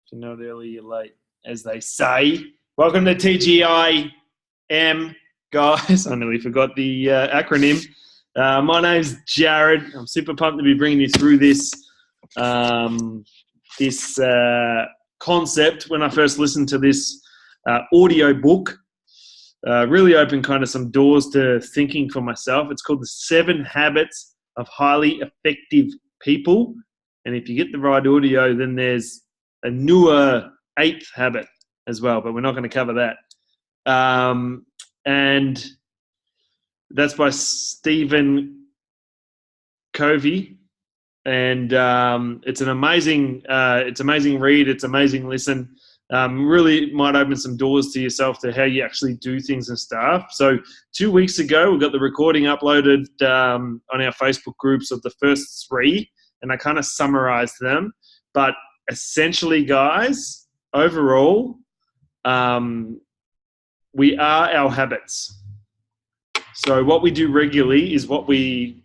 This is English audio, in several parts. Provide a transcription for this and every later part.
If you're not early, you're late, as they say. Welcome to TGIM, guys. I nearly forgot the acronym. My name's Jared. I'm super pumped to be bringing you through this concept. When I first listened to this audio book, really opened kind of some doors to thinking for myself. It's called The 7 Habits of Highly Effective People. And if you get the right audio, then there's a newer 8th habit as well, but we're not going to cover that. And that's by Stephen Covey. And it's an amazing read. It's amazing listen. Really might open some doors to yourself to how you actually do things and stuff. So 2 weeks ago, we got the recording uploaded on our Facebook groups of the first 3, and I kind of summarized them. But essentially, guys, overall, we are our habits. So what we do regularly is what the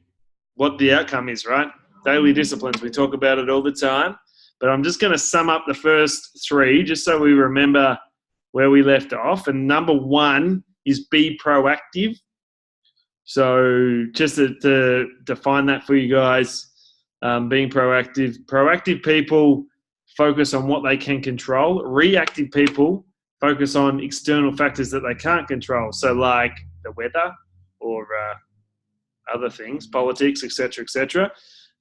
outcome is, right? Daily disciplines. We talk about it all the time. But I'm just going to sum up the first 3 just so we remember where we left off. And number 1 is be proactive. So just to define that for you guys, being proactive. Proactive people focus on what they can control. Reactive people focus on external factors that they can't control. So like the weather or other things, politics, etc., etc.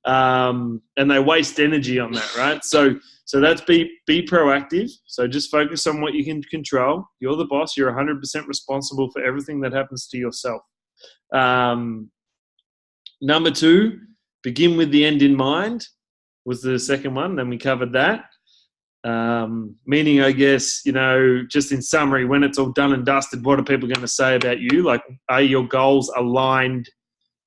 And they waste energy on that, right? So that's be proactive. So just focus on what you can control. You're the boss. You're 100% responsible for everything that happens to yourself. Number 2, begin with the end in mind was the second one. Then we covered that. Meaning, I guess, just in summary, when it's all done and dusted, what are people going to say about you? Like, are your goals aligned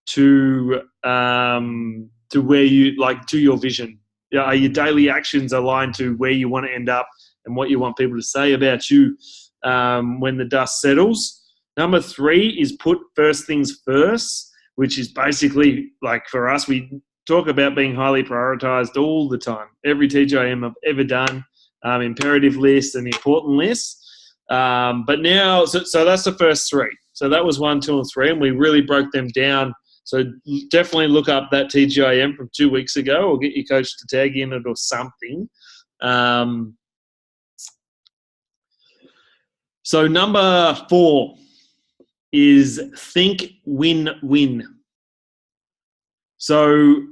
to where you to your vision? Are your daily actions aligned to where you want to end up and what you want people to say about you when the dust settles? Number 3 is put first things first, which is basically, like, for us, we talk about being highly prioritized all the time. Every TGIM I've ever done, imperative list and important list. But now, so that's the first 3. So that was 1, 2, and 3, and we really broke them down. So definitely look up that TGIM from 2 weeks ago, or get your coach to tag in it or something. So number 4 is think win-win. So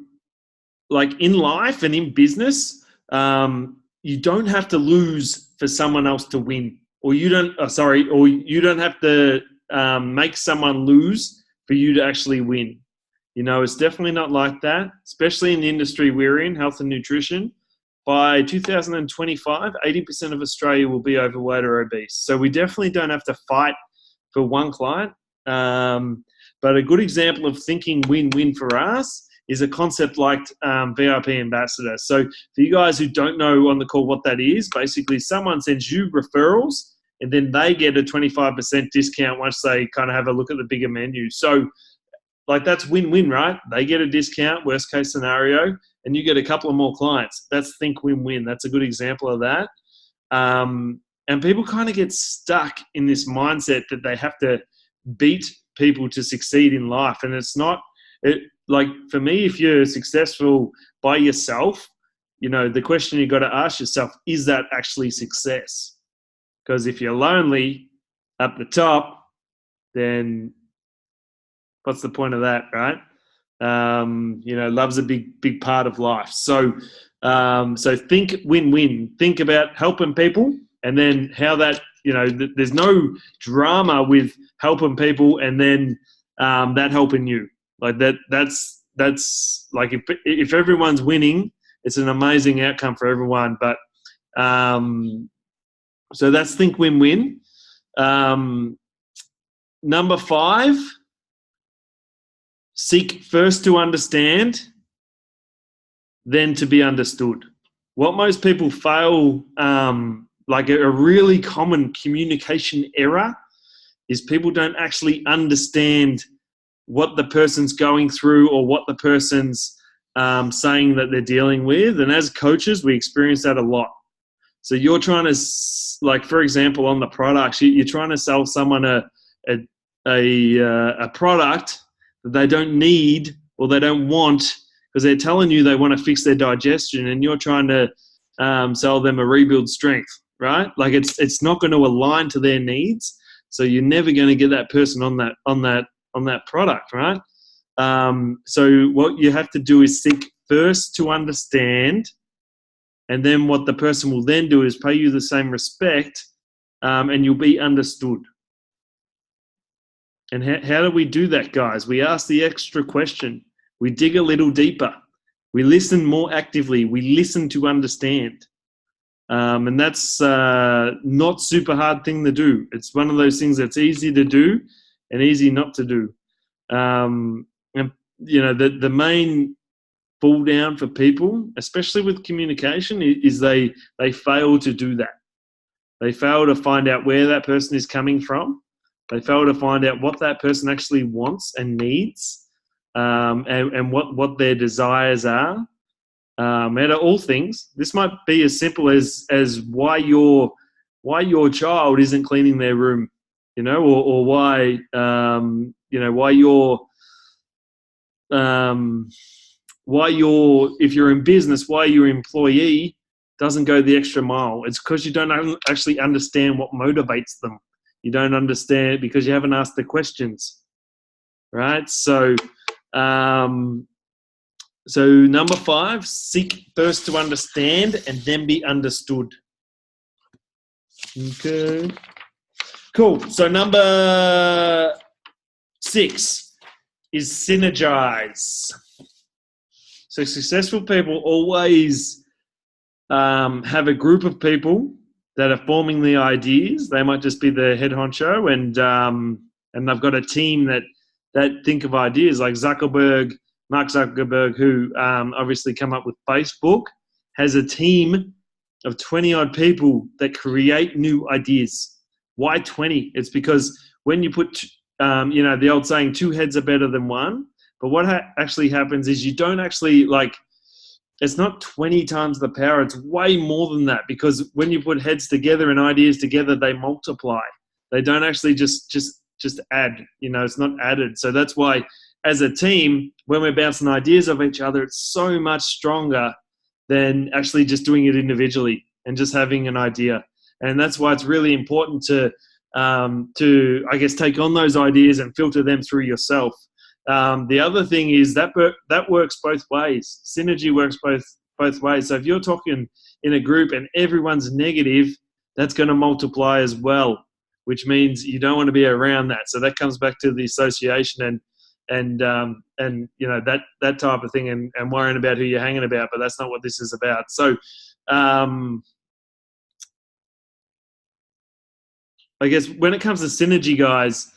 like in life and in business, you don't have to lose for someone else to win, or you don't have to make someone lose for you to actually win. It's definitely not like that, especially in the industry we're in, health and nutrition. By 2025, 80% of Australia will be overweight or obese. So we definitely don't have to fight for one client. But a good example of thinking win-win for us is a concept like VIP ambassador. So for you guys who don't know on the call what that is, basically someone sends you referrals and then they get a 25% discount once they kind of have a look at the bigger menu. So like that's win-win, right? They get a discount, worst case scenario, and you get a couple of more clients. That's think win-win. That's a good example of that. And people kind of get stuck in this mindset that they have to beat people to succeed in life. And it's not, like for me, if you're successful by yourself, the question you got to ask yourself, is that actually success? Because if you're lonely at the top, then what's the point of that, right? Love's a big part of life. So think win-win. Think about helping people, and then how that, there's no drama with helping people and then that helping you. Like that's like if everyone's winning, it's an amazing outcome for everyone. But so that's think win-win. Number 5, seek first to understand, then to be understood. What most people fail, like a really common communication error, is people don't actually understand what the person's going through or what the person's saying that they're dealing with. And as coaches, we experience that a lot. So you're trying to, like, for example, on the products, you're trying to sell someone a product that they don't need or they don't want, because they're telling you they want to fix their digestion, and you're trying to sell them a rebuild strength, right? Like it's not going to align to their needs, so you're never going to get that person on that product, right? So what you have to do is seek first to understand, and then what the person will then do is pay you the same respect, and you'll be understood. And how do we do that, guys? We ask the extra question. We dig a little deeper. We listen more actively. We listen to understand. And that's not super hard thing to do. It's one of those things that's easy to do and easy not to do. And, the main fall down for people, especially with communication, is they fail to do that. They fail to find out where that person is coming from. They fail to find out what that person actually wants and needs, and what their desires are. Out of all things, this might be as simple as why your child isn't cleaning their room, or why if you're in business, why your employee doesn't go the extra mile. It's because you don't actually understand what motivates them. You don't understand because you haven't asked the questions, right? So number 5, seek first to understand and then be understood. Okay. Cool. So number 6 is synergize. So successful people always have a group of people that are forming the ideas. They might just be the head honcho, and they've got a team that think of ideas, like Mark Zuckerberg, who obviously come up with Facebook, has a team of 20-odd people that create new ideas. Why 20? It's because when you put, the old saying, 2 heads are better than one. But what actually happens is you don't actually, it's not 20 times the power. It's way more than that, because when you put heads together and ideas together, they multiply. They don't actually just add. It's not added. So that's why, as a team, when we're bouncing ideas off each other, it's so much stronger than actually just doing it individually and just having an idea. And that's why it's really important to I guess, take on those ideas and filter them through yourself. The other thing is that works both ways. Synergy works both ways. So if you're talking in a group and everyone's negative, that's going to multiply as well, which means you don't want to be around that. So that comes back to the association and that type of thing, and worrying about who you're hanging about. But that's not what this is about. So I guess when it comes to synergy, guys,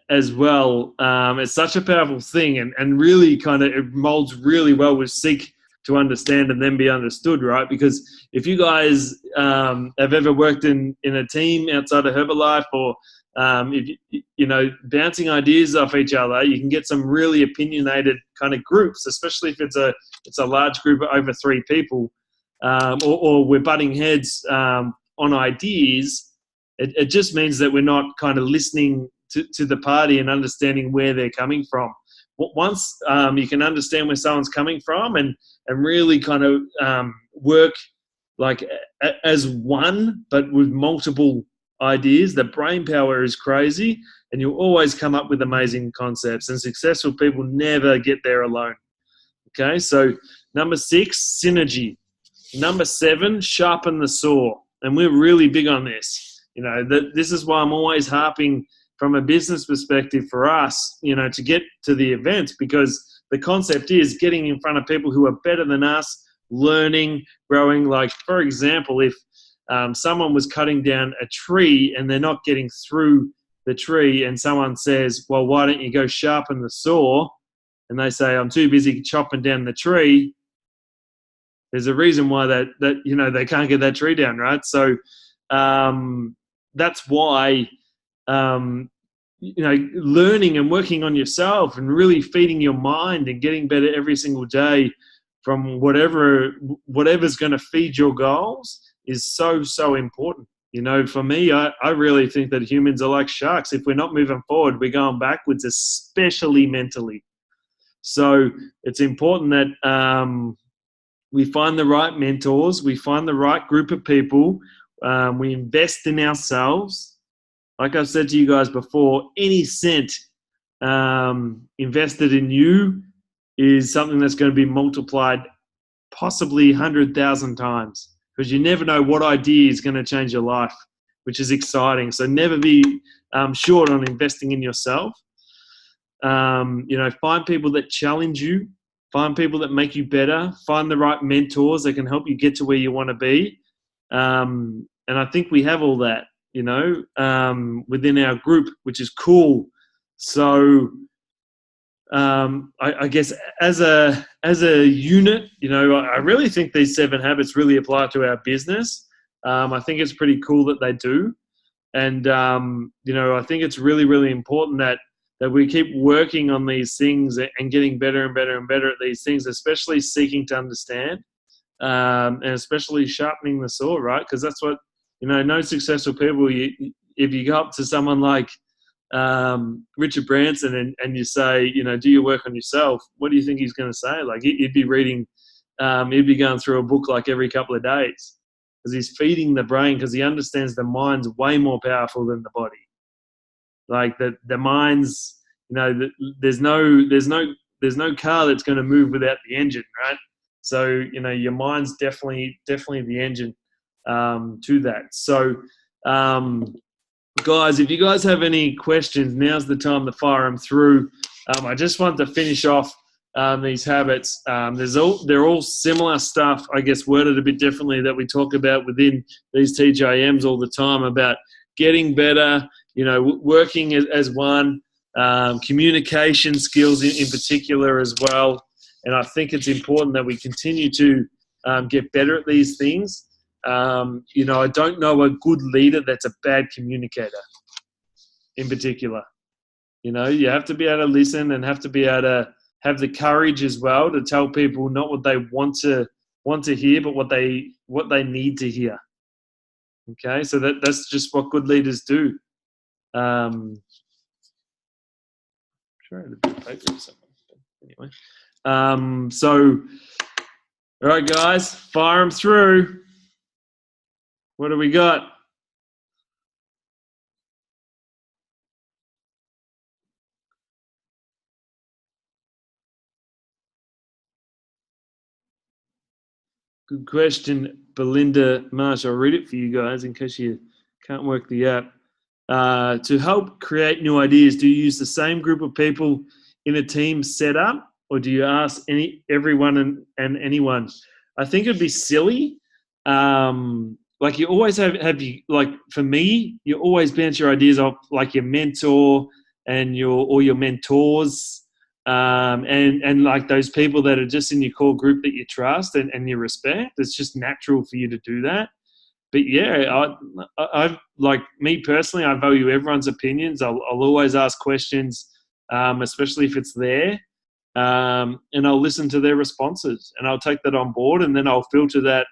as well, it's such a powerful thing, and really it molds really well with seek to understand and then be understood, right? Because if you guys have ever worked in a team outside of Herbalife, or if bouncing ideas off each other, you can get some really opinionated kind of groups, especially if it's a large group of over 3 people, or we're butting heads on ideas. It just means that we're not kind of listening to the party and understanding where they're coming from. Once you can understand where someone's coming from and really kind of work like as one, but with multiple ideas, the brain power is crazy, and you'll always come up with amazing concepts. And successful people never get there alone. Okay, so number 6, synergy. Number 7, sharpen the saw. And we're really big on this. This is why I'm always harping from a business perspective for us, to get to the events, because the concept is getting in front of people who are better than us, learning, growing. Like, for example, if someone was cutting down a tree and they're not getting through the tree, and someone says, well, why don't you go sharpen the saw? And they say, I'm too busy chopping down the tree. There's a reason why that they can't get that tree down, right? So that's why learning and working on yourself and really feeding your mind and getting better every single day from whatever's going to feed your goals is so important. You know, for me, I really think that humans are like sharks. If we're not moving forward, we're going backwards, especially mentally. So it's important that we find the right mentors, we find the right group of people, we invest in ourselves. Like I've said to you guys before, any cent invested in you is something that's going to be multiplied possibly 100,000 times, because you never know what idea is going to change your life, which is exciting. So never be short on investing in yourself. You know, find people that challenge you, find people that make you better, find the right mentors that can help you get to where you want to be. And I think we have all that, you know, within our group, which is cool. So I guess as a unit, you know, I really think these 7 habits really apply to our business. I think it's pretty cool that they do. And, you know, I think it's really important that we keep working on these things and getting better and better and better at these things, especially seeking to understand, and especially sharpening the saw, right? Because that's what, you know, no successful people, if you go up to someone like Richard Branson and you say, you know, do you work on yourself? What do you think he's going to say? Like, he'd be reading, he'd be going through a book like every couple of days, because he's feeding the brain, because he understands the mind's way more powerful than the body. Like the mind's, you know, there's no car that's going to move without the engine, right? So, you know, your mind's definitely the engine to that. So, guys, if you guys have any questions, now's the time to fire them through. I just want to finish off these habits. They're all similar stuff, I guess, worded a bit differently, that we talk about within these TGIMs all the time, about getting better, you know, working as one, communication skills in particular as well. And I think it's important that we continue to get better at these things. You know, I don't know a good leader that's a bad communicator in particular. You know, you have to be able to listen and have to be able to have the courage as well to tell people not what they want to hear, but what they need to hear. Okay, so that's just what good leaders do. Sure, I had a bit of paper or something. Anyway, so all right, guys, fire them through. What do we got? Good question, Belinda Marsh. I'll read it for you guys in case you can't work the app. To help create new ideas, do you use the same group of people in a team setup, or do you ask everyone and anyone? I think it'd be silly. Like, you always have you, like, for me, you always bounce your ideas off like your mentor and your mentors, and like those people that are just in your core group that you trust and you respect. It's just natural for you to do that. But yeah, I like, me personally, I value everyone's opinions. I'll always ask questions, especially if it's there, and I'll listen to their responses, and I'll take that on board, and then I'll filter that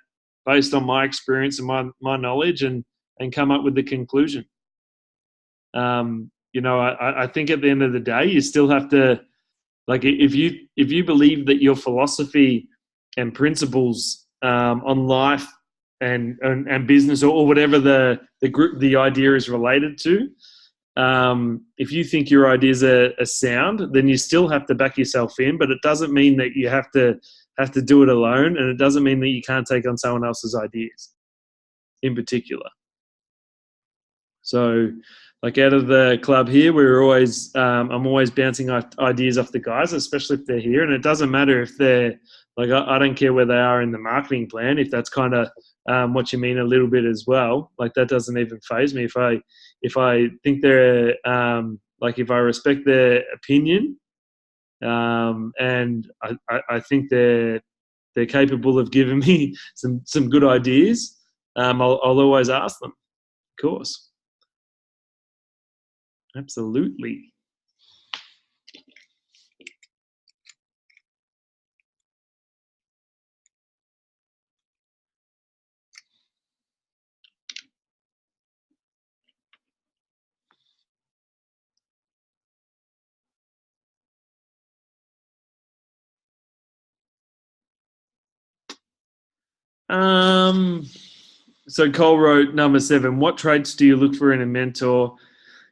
based on my experience and my knowledge, and come up with the conclusion. You know, I think at the end of the day, you still have to, like, if you believe that your philosophy and principles on life and business, or whatever the group, the idea is related to, if you think your ideas are sound, then you still have to back yourself in. But it doesn't mean that you have to do it alone, and it doesn't mean that you can't take on someone else's ideas in particular. So, like, out of the club here, we're always, I'm always bouncing ideas off the guys, especially if they're here. And it doesn't matter if they're, like, I don't care where they are in the marketing plan, if that's kind of what you mean a little bit as well. Like, that doesn't even faze me. If I think they're, like, if I respect their opinion, and I think they're capable of giving me some good ideas, I'll always ask them, of course. Absolutely. So Cole wrote number 7. What traits do you look for in a mentor?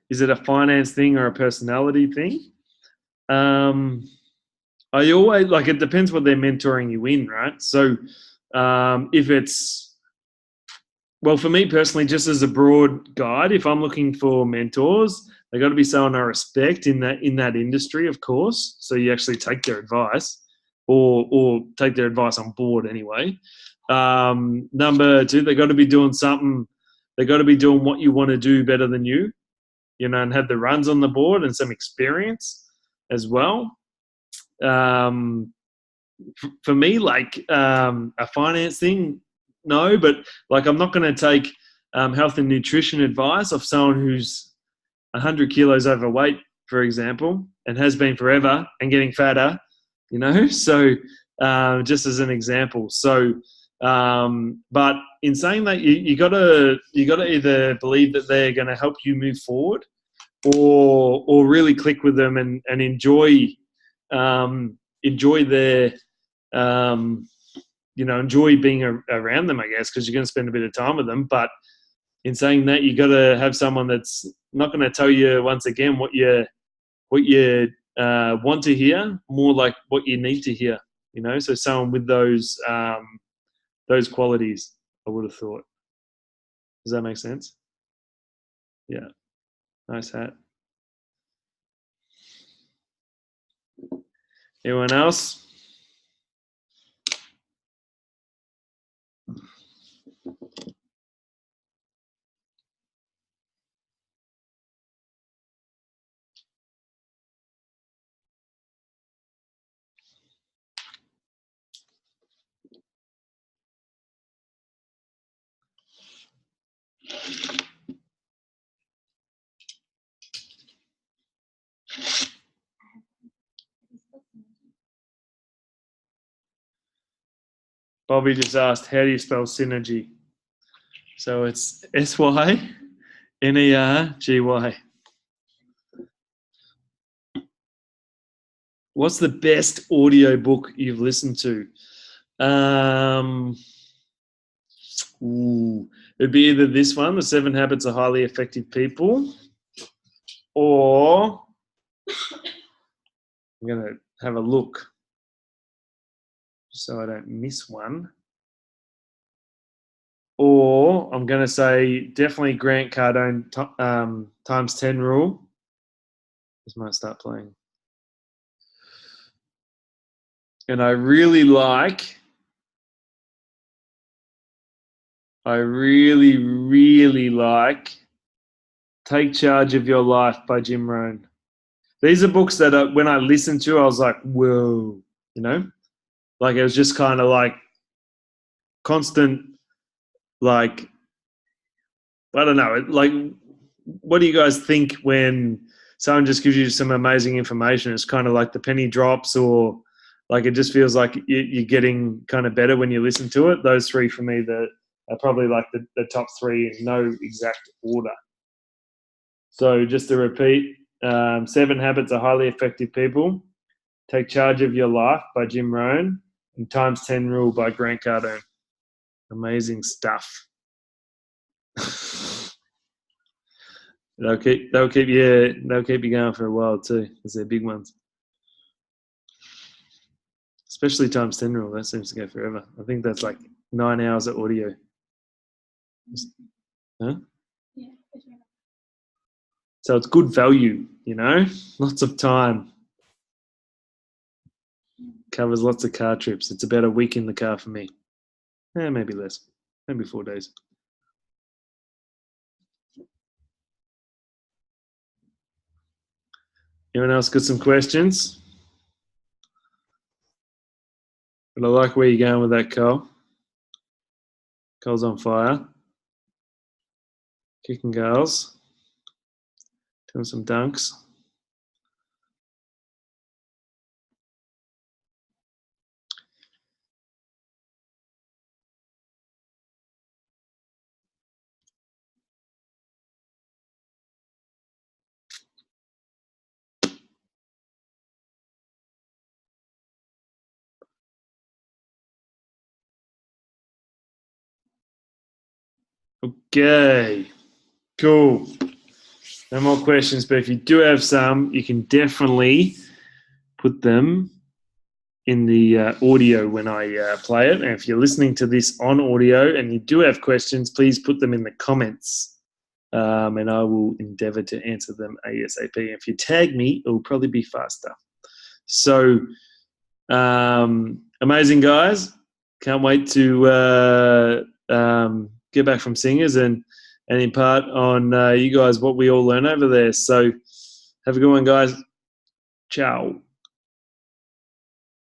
Is it a finance thing or a personality thing? I always like it depends what they're mentoring you in, right? So if it's well, for me personally, just as a broad guide, if I'm looking for mentors, they got to be someone I respect in that industry, of course. So you actually take their advice, or take their advice on board anyway. Number 2, they got to be doing something. They got to be doing what you want to do better than you, and have the runs on the board and some experience as well. Um, for me, like a finance thing, no, but like I'm not going to take health and nutrition advice of someone who's 100 kilos overweight, for example, and has been forever and getting fatter, So just as an example, but in saying that, you gotta either believe that they're going to help you move forward, or really click with them and enjoy their enjoy being around them, I guess, because you're going to spend a bit of time with them. But in saying that, you got to have someone that's not going to tell you once again what you want to hear, more like what you need to hear. So someone with those qualities, I would have thought. Does that make sense? Yeah. Nice hat. Anyone else? Bobby just asked, how do you spell synergy? So it's SYNERGY. What's the best audio book you've listened to? It'd be either this one, The 7 Habits of Highly Effective People, or I'm going to have a look so I don't miss one. Or I'm going to say definitely Grant Cardone times 10 rule. This might start playing. And I really really like Take Charge of Your Life by Jim Rohn. These are books that when I listened to, I was like, whoa, like it was just kind of like constant, like, I don't know, like, what do you guys think when someone just gives you some amazing information? It's kind of like the penny drops, or like it just feels like you're getting kind of better when you listen to it. Those 3 for me that are probably like the top 3 in no exact order. So just to repeat, 7 Habits of Highly Effective People, Take Charge of Your Life by Jim Rohn, and Times 10 Rule by Grant Cardone. Amazing stuff. They'll keep you going for a while too, because they're big ones. Especially Times 10 Rule, that seems to go forever. I think that's like 9 hours of audio. Huh? Yeah. So it's good value, lots of time. Covers lots of car trips. It's about a week in the car for me. Maybe less. Maybe 4 days. Anyone else got some questions? But I like where you're going with that, Cole. Cole's on fire. Kicking goals. Doing some dunks. Okay, cool. No more questions, but if you do have some, you can definitely put them in the audio when I play it. And if you're listening to this on audio and you do have questions, please put them in the comments, and I will endeavor to answer them ASAP. If you tag me, it will probably be faster. So, amazing, guys. Can't wait to get back from Singers and impart on you guys what we all learn over there. So have a good one, guys. Ciao.